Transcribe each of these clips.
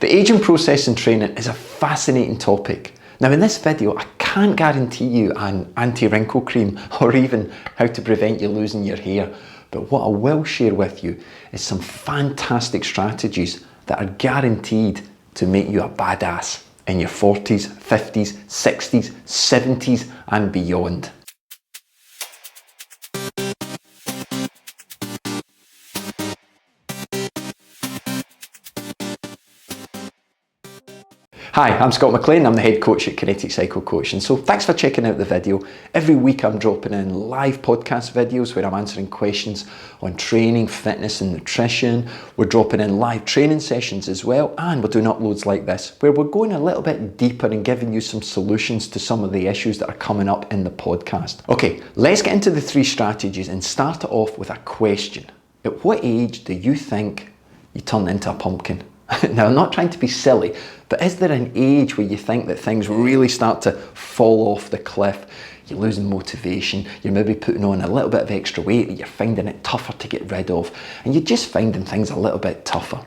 The aging process in training is a fascinating topic. Now in this video, I can't guarantee you an anti-wrinkle cream or even how to prevent you losing your hair. But what I will share with you is some fantastic strategies that are guaranteed to make you a badass in your 40s, 50s, 60s, 70s and beyond. Hi, I'm Scott McLean, I'm the head coach at Kinetic Cycle Coach, and so thanks for checking out the video. Every week I'm dropping in live podcast videos where I'm answering questions on training, fitness and nutrition. We're dropping in live training sessions as well, and we're doing uploads like this where we're going a little bit deeper and giving you some solutions to some of the issues that are coming up in the podcast. Okay, let's get into the 3 strategies and start it off with a question. At what age do you think you turn into a pumpkin? Now, I'm not trying to be silly, but is there an age where you think that things really start to fall off the cliff? You're losing motivation, you're maybe putting on a little bit of extra weight that you're finding it tougher to get rid of, and you're just finding things a little bit tougher.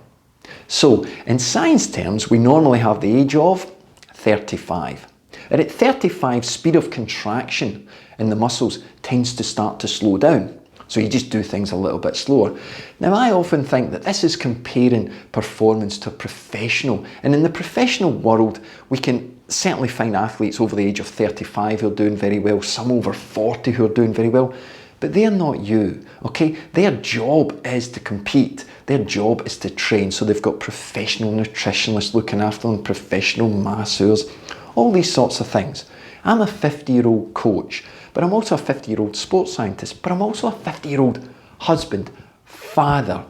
So, in science terms, we normally have the age of 35. And at 35, speed of contraction in the muscles tends to start to slow down. So you just do things a little bit slower. Now I often think that this is comparing performance to a professional. And in the professional world, we can certainly find athletes over the age of 35 who are doing very well, some over 40 who are doing very well, but they're not you, okay? Their job is to compete. Their job is to train. So they've got professional nutritionists looking after them, professional masseurs, all these sorts of things. I'm a 50-year-old coach, but I'm also a 50-year-old sports scientist, but I'm also a 50-year-old husband, father,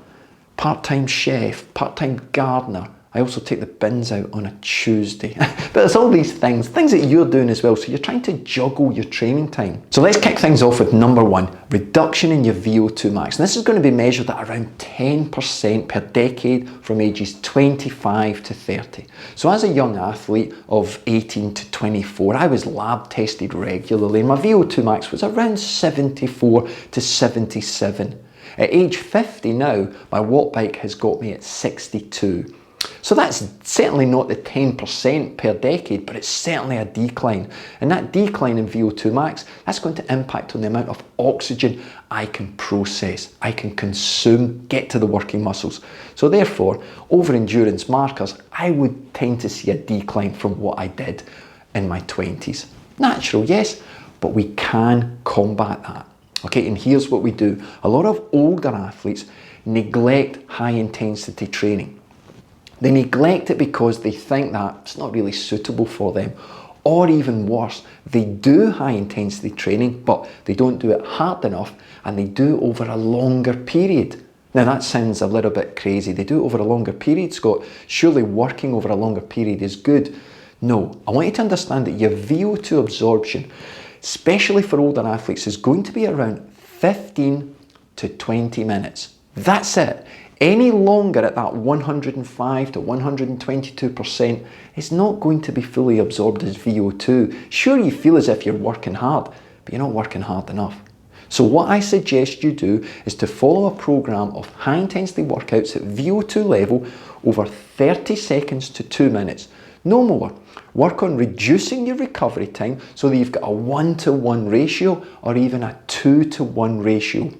part-time chef, part-time gardener. I also take the bins out on a Tuesday. But there's all these things that you're doing as well, so you're trying to juggle your training time. So let's kick things off with number 1, reduction in your VO2 max. And this is going to be measured at around 10% per decade from ages 25 to 30. So as a young athlete of 18 to 24, I was lab tested regularly and my VO2 max was around 74 to 77. At age 50 now, my watt bike has got me at 62. So that's certainly not the 10% per decade, but it's certainly a decline. And that decline in VO2 max, that's going to impact on the amount of oxygen I can process, I can consume, get to the working muscles. So therefore, over endurance markers, I would tend to see a decline from what I did in my 20s. Natural, yes, but we can combat that. Okay, and here's what we do. A lot of older athletes neglect high intensity training. They neglect it because they think that it's not really suitable for them. Or even worse, they do high intensity training, but they don't do it hard enough and they do it over a longer period. Now that sounds a little bit crazy. They do it over a longer period, Scott. Surely working over a longer period is good. No, I want you to understand that your VO2 absorption, especially for older athletes, is going to be around 15 to 20 minutes. That's it. Any longer at that 105 to 122% is not going to be fully absorbed as VO2. Sure, you feel as if you're working hard, but you're not working hard enough. So what I suggest you do is to follow a program of high intensity workouts at VO2 level over 30 seconds to 2 minutes. No more. Work on reducing your recovery time so that you've got a 1-to-1 ratio or even a 2-to-1 ratio.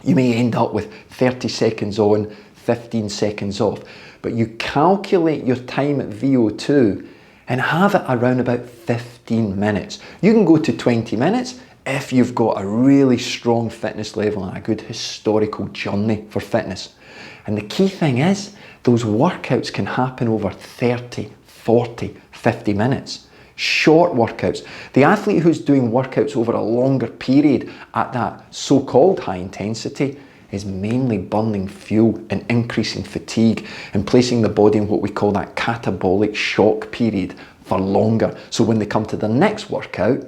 You may end up with 30 seconds on, 15 seconds off, but you calculate your time at VO2 and have it around about 15 minutes. You can go to 20 minutes if you've got a really strong fitness level and a good historical journey for fitness. And the key thing is, those workouts can happen over 30, 40, 50 minutes. Short workouts. The athlete who's doing workouts over a longer period at that so-called high intensity is mainly burning fuel and increasing fatigue and placing the body in what we call that catabolic shock period for longer. So when they come to the next workout,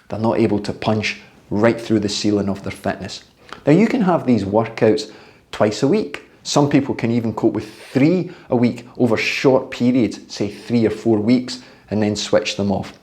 they're not able to punch right through the ceiling of their fitness. Now you can have these workouts twice a week. Some people can even cope with 3 a week over short periods, say 3 or 4 weeks, and then switch them off.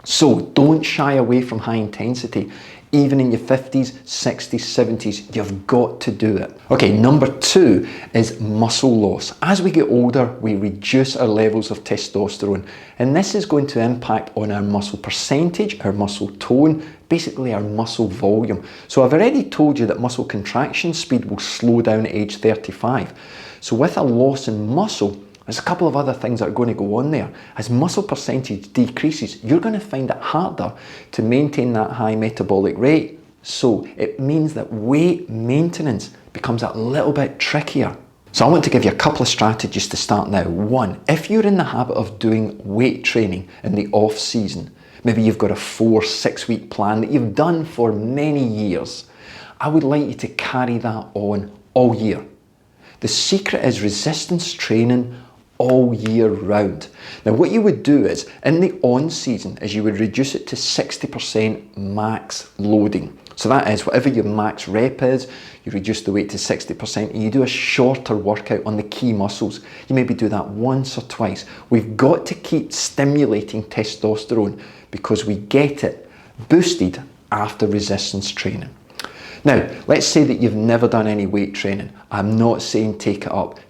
So don't shy away from high intensity. even in your 50s, 60s, 70s, you've got to do it. Okay, number 2 is muscle loss. As we get older, we reduce our levels of testosterone, and this is going to impact on our muscle percentage, our muscle tone, basically our muscle volume. So I've already told you that muscle contraction speed will slow down at age 35. So with a loss in muscle, there's a couple of other things that are going to go on there. As muscle percentage decreases, you're going to find it harder to maintain that high metabolic rate. So it means that weight maintenance becomes a little bit trickier. So I want to give you a couple of strategies to start now. 1, if you're in the habit of doing weight training in the off season, maybe you've got a 4-6 week plan that you've done for many years, I would like you to carry that on all year. The secret is resistance training all year round. Now what you would do is, in the on season, is you would reduce it to 60% max loading. So that is, whatever your max rep is, you reduce the weight to 60% and you do a shorter workout on the key muscles. You maybe do that once or twice. We've got to keep stimulating testosterone because we get it boosted after resistance training. Now, let's say that you've never done any weight training. I'm not saying take it up.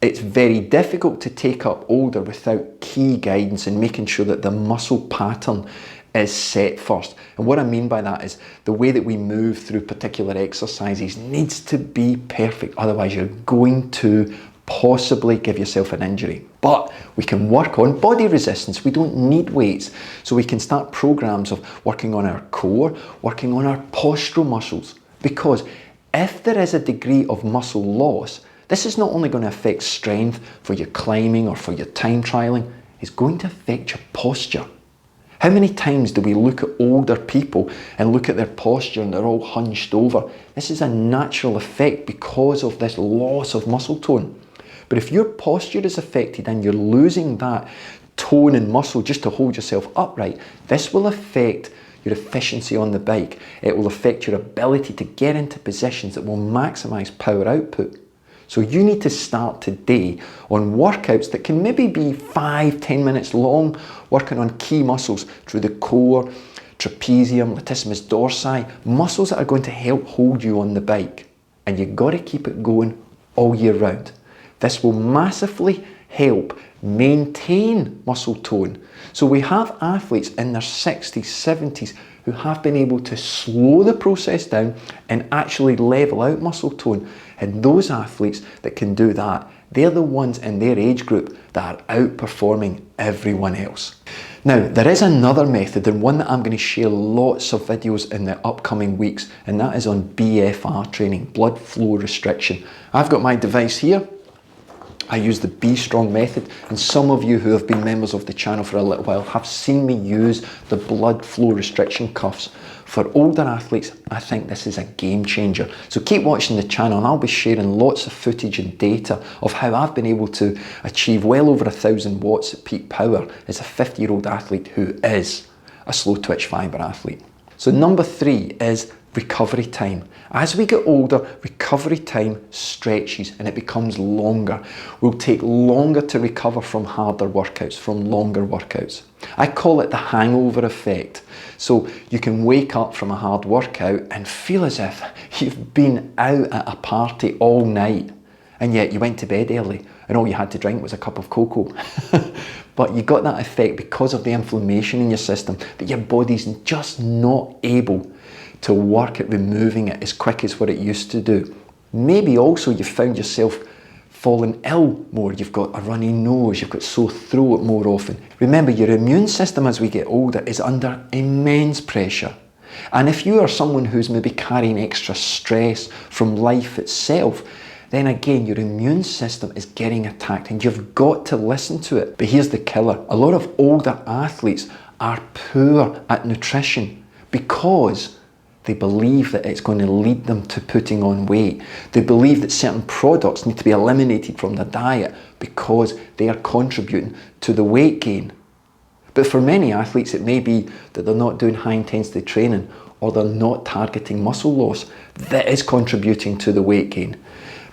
It's very difficult to take up older without key guidance and making sure that the muscle pattern is set first. And what I mean by that is the way that we move through particular exercises needs to be perfect. Otherwise, you're going to possibly give yourself an injury. But we can work on body resistance. We don't need weights. So we can start programs of working on our core, working on our postural muscles. Because if there is a degree of muscle loss, this is not only going to affect strength for your climbing or for your time trialing, it's going to affect your posture. How many times do we look at older people and look at their posture and they're all hunched over? This is a natural effect because of this loss of muscle tone. But if your posture is affected and you're losing that tone and muscle just to hold yourself upright, this will affect your efficiency on the bike. It will affect your ability to get into positions that will maximize power output. So you need to start today on workouts that can maybe be 5-10 minutes long, working on key muscles through the core, trapezium, latissimus dorsi, muscles that are going to help hold you on the bike. And you've got to keep it going all year round. This will massively help maintain muscle tone. So we have athletes in their 60s, 70s who have been able to slow the process down and actually level out muscle tone. And those athletes that can do that, they're the ones in their age group that are outperforming everyone else. Now, there is another method, and one that I'm going to share lots of videos in the upcoming weeks, and that is on BFR training, blood flow restriction. I've got my device here. I use the Be Strong method, and some of you who have been members of the channel for a little while have seen me use the blood flow restriction cuffs. For older athletes, I think this is a game changer. So keep watching the channel and I'll be sharing lots of footage and data of how I've been able to achieve well over 1,000 watts at peak power as a 50-year-old athlete who is a slow twitch fibre athlete. So number 3 is recovery time. As we get older, recovery time stretches and it becomes longer. We'll take longer to recover from harder workouts, from longer workouts. I call it the hangover effect. So you can wake up from a hard workout and feel as if you've been out at a party all night, and yet you went to bed early and all you had to drink was a cup of cocoa. But you got that effect because of the inflammation in your system, that your body's just not able to work at removing it as quick as what it used to do. Maybe also you found yourself falling ill more. You've got a runny nose, you've got sore throat more often. Remember, your immune system as we get older is under immense pressure. And if you are someone who's maybe carrying extra stress from life itself, then again, your immune system is getting attacked and you've got to listen to it. But here's the killer. A lot of older athletes are poor at nutrition because they believe that it's going to lead them to putting on weight. They believe that certain products need to be eliminated from their diet because they are contributing to the weight gain. But for many athletes, it may be that they're not doing high intensity training or they're not targeting muscle loss that is contributing to the weight gain.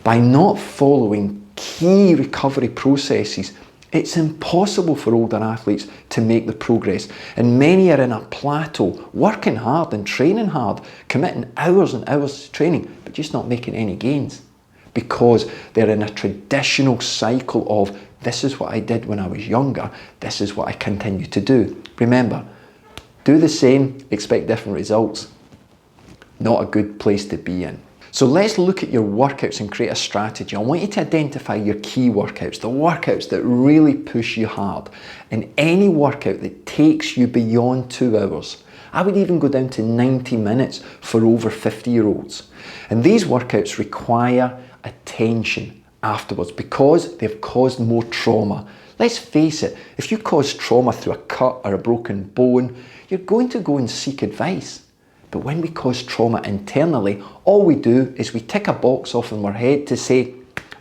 By not following key recovery processes It's impossible for older athletes to make the progress, and many are in a plateau, working hard and training hard, committing hours and hours to training, but just not making any gains because they're in a traditional cycle of this is what I did when I was younger, this is what I continue to do. Remember, do the same, expect different results. Not a good place to be in. So let's look at your workouts and create a strategy. I want you to identify your key workouts, the workouts that really push you hard, and any workout that takes you beyond 2 hours. I would even go down to 90 minutes for over 50-year-olds. And these workouts require attention afterwards because they've caused more trauma. Let's face it, if you cause trauma through a cut or a broken bone, you're going to go and seek advice. But when we cause trauma internally, all we do is we tick a box off in our head to say,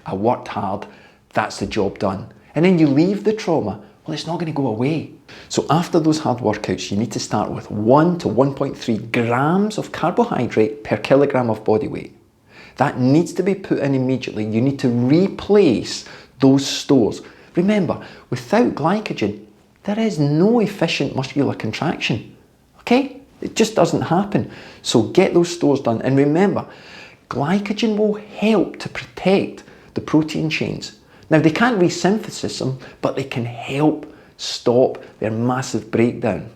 I worked hard, that's the job done. And then you leave the trauma. Well, it's not going to go away. So after those hard workouts, you need to start with 1 to 1.3 grams of carbohydrate per kilogram of body weight. That needs to be put in immediately. You need to replace those stores. Remember, without glycogen, there is no efficient muscular contraction. Okay? It just doesn't happen. So get those stores done. And remember, glycogen will help to protect the protein chains. Now, they can't resynthesize them, but they can help stop their massive breakdown.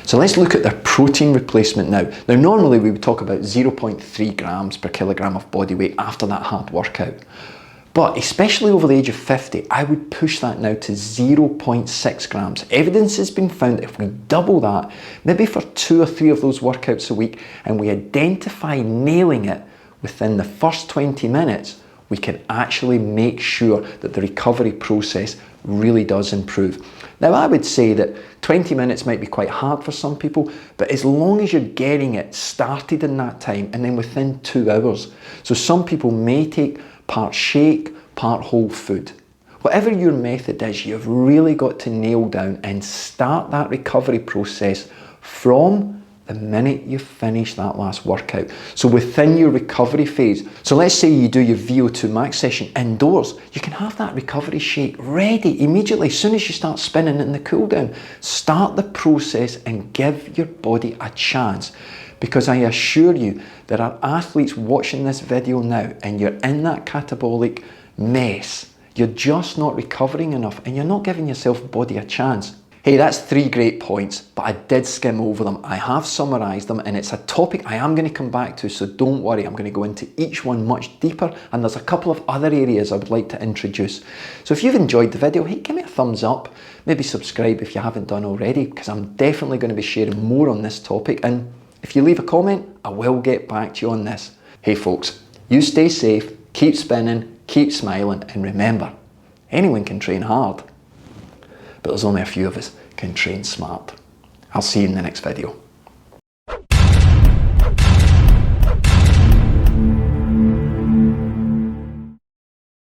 So let's look at their protein replacement now. Now, normally we would talk about 0.3 grams per kilogram of body weight after that hard workout. But especially over the age of 50, I would push that now to 0.6 grams. Evidence has been found that if we double that, maybe for 2 or 3 of those workouts a week, and we identify nailing it within the first 20 minutes, we can actually make sure that the recovery process really does improve. Now, I would say that 20 minutes might be quite hard for some people, but as long as you're getting it started in that time and then within 2 hours. So some people may take part shake, part whole food. Whatever your method is, you've really got to nail down and start that recovery process from the minute you finish that last workout. So within your recovery phase, so let's say you do your VO2 max session indoors, you can have that recovery shake ready immediately. As soon as you start spinning in the cool down, start the process and give your body a chance. Because I assure you, there are athletes watching this video now and you're in that catabolic mess. You're just not recovering enough and you're not giving yourself body a chance. Hey, that's 3 great points, but I did skim over them. I have summarised them and it's a topic I am going to come back to, so don't worry, I'm going to go into each one much deeper, and there's a couple of other areas I would like to introduce. So if you've enjoyed the video, hey, give me a thumbs up, maybe subscribe if you haven't done already, because I'm definitely going to be sharing more on this topic, and if you leave a comment, I will get back to you on this. Hey folks, you stay safe, keep spinning, keep smiling, and remember, anyone can train hard, but there's only a few of us can train smart. I'll see you in the next video.